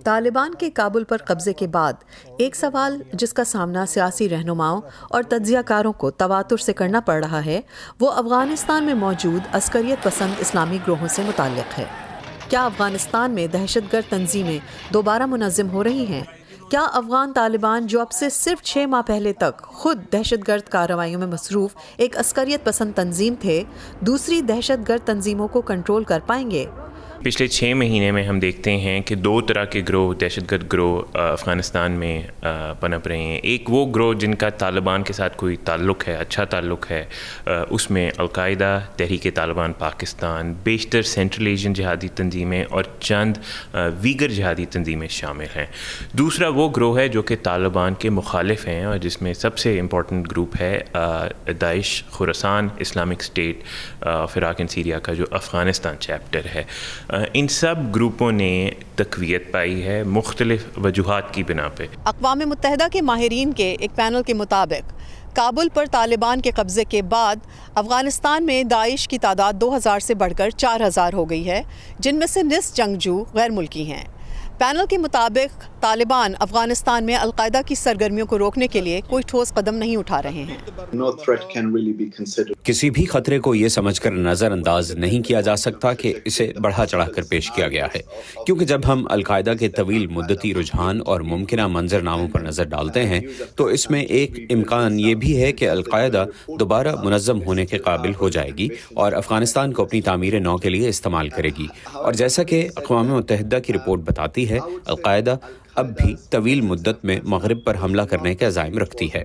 طالبان کے کابل پر قبضے کے بعد ایک سوال جس کا سامنا سیاسی رہنماؤں اور تجزیہ کاروں کو تواتر سے کرنا پڑ رہا ہے وہ افغانستان میں موجود عسکریت پسند اسلامی گروہوں سے متعلق ہے۔ کیا افغانستان میں دہشت گرد تنظیمیں دوبارہ منظم ہو رہی ہیں؟ کیا افغان طالبان جو اب سے صرف 6 ماہ پہلے تک خود دہشت گرد کارروائیوں میں مصروف ایک عسکریت پسند تنظیم تھے، دوسری دہشت گرد تنظیموں کو کنٹرول کر پائیں گے؟ پچھلے 6 مہینے میں ہم دیکھتے ہیں کہ 2 طرح کے گروہ دہشت گرد گروہ افغانستان میں پنپ رہے ہیں۔ ایک وہ گروہ جن کا طالبان کے ساتھ کوئی تعلق ہے، اچھا تعلق ہے، اس میں القاعدہ، تحریک طالبان پاکستان، بیشتر سینٹرل ایشین جہادی تنظیمیں اور چند دیگر جہادی تنظیمیں شامل ہیں۔ دوسرا وہ گروہ ہے جو کہ طالبان کے مخالف ہیں اور جس میں سب سے امپورٹنٹ گروپ ہے Daesh Khorasan Islamic State of Iraq and Syria کا جو افغانستان چیپٹر ہے۔ ان سب گروپوں نے تقویت پائی ہے مختلف وجوہات کی بنا پہ۔ اقوام متحدہ کے ماہرین کے ایک پینل کے مطابق کابل پر طالبان کے قبضے کے بعد افغانستان میں داعش کی تعداد 2000 سے بڑھ کر 4000 ہو گئی ہے، جن میں سے نصف جنگجو غیر ملکی ہیں۔ پینل کے مطابق طالبان افغانستان میں القاعدہ کی سرگرمیوں کو روکنے کے لیے کوئی ٹھوس قدم نہیں اٹھا رہے ہیں۔ کسی بھی خطرے کو یہ سمجھ کر نظر انداز نہیں کیا جا سکتا کہ اسے بڑھا چڑھا کر پیش کیا گیا ہے، کیونکہ جب ہم القاعدہ کے طویل مدتی رجحان اور ممکنہ منظرناموں پر نظر ڈالتے ہیں تو اس میں ایک امکان یہ بھی ہے کہ القاعدہ دوبارہ منظم ہونے کے قابل ہو جائے گی اور افغانستان کو اپنی تعمیر نو کے لیے استعمال کرے گی۔ اور جیسا کہ اقوام متحدہ کی رپورٹ بتاتی ہے، القاعدہ اب بھی طویل مدت میں مغرب پر حملہ کرنے کے عزائم رکھتی ہے۔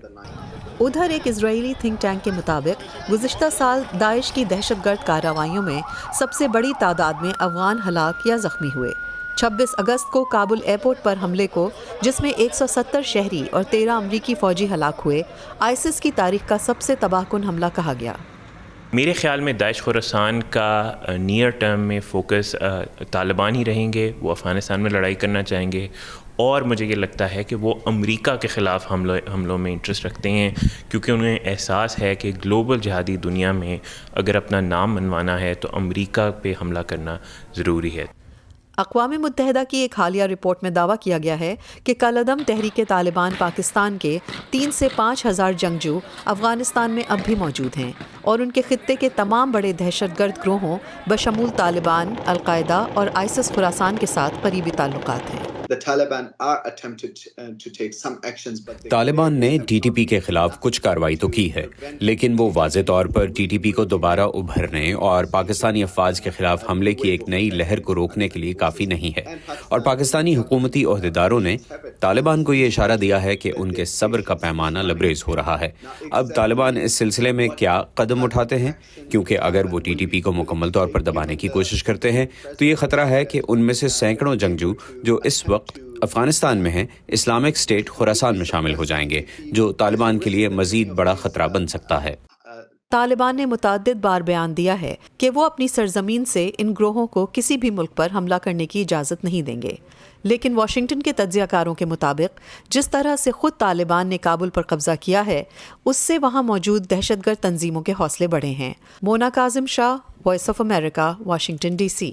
ادھر ایک اسرائیلی تھنک ٹینک کے مطابق گزشتہ سال داعش کی دہشت گرد کارروائیوں میں سب سے بڑی تعداد میں افغان ہلاک یا زخمی ہوئے۔ 26 اگست کو کابل ایئرپورٹ پر حملے کو، جس میں 170 شہری اور 13 امریکی فوجی ہلاک ہوئے، آئیسس کی تاریخ کا سب سے تباہ کن حملہ کہا گیا۔ میرے خیال میں داعش خراسان کا نیئر ٹرم میں فوکس طالبان ہی رہیں گے، وہ افغانستان میں لڑائی کرنا چاہیں گے، اور مجھے یہ لگتا ہے کہ وہ امریکہ کے خلاف حملوں میں انٹرسٹ رکھتے ہیں، کیونکہ انہیں احساس ہے کہ گلوبل جہادی دنیا میں اگر اپنا نام منوانا ہے تو امریکہ پہ حملہ کرنا ضروری ہے۔ اقوام متحدہ کی ایک حالیہ رپورٹ میں دعویٰ کیا گیا ہے کہ کالعدم تحریک طالبان پاکستان کے 3 سے 5000 جنگجو افغانستان میں اب بھی موجود ہیں اور ان کے خطے کے تمام بڑے دہشت گرد گروہوں بشمول طالبان، القاعدہ اور آئیسس خراسان کے ساتھ قریبی تعلقات ہیں۔ طالبان نے ٹی ٹی پی کے خلاف کچھ کارروائی تو کی ہے، لیکن وہ واضح طور پر ٹی ٹی پی کو دوبارہ ابھرنے اور پاکستانی افواج کے خلاف حملے کی ایک نئی لہر کو روکنے کے لیے کافی نہیں ہے، اور پاکستانی حکومتی عہدیداروں نے طالبان کو یہ اشارہ دیا ہے کہ ان کے صبر کا پیمانہ لبریز ہو رہا ہے۔ اب طالبان اس سلسلے میں کیا قدم اٹھاتے ہیں، کیونکہ اگر وہ ٹی ٹی پی کو مکمل طور پر دبانے کی کوشش کرتے ہیں تو یہ خطرہ ہے کہ ان میں سے سینکڑوں جنگجو جو اس وقت افغانستان میں ہیں اسلامک اسٹیٹ خراسان میں شامل ہو جائیں گے، جو طالبان کے لیے مزید بڑا خطرہ بن سکتا ہے۔ طالبان نے متعدد بار بیان دیا ہے کہ وہ اپنی سرزمین سے ان گروہوں کو کسی بھی ملک پر حملہ کرنے کی اجازت نہیں دیں گے، لیکن واشنگٹن کے تجزیہ کاروں کے مطابق جس طرح سے خود طالبان نے کابل پر قبضہ کیا ہے، اس سے وہاں موجود دہشت گرد تنظیموں کے حوصلے بڑھے ہیں۔ Mona Kazim Shah, Voice of America, Washington D C.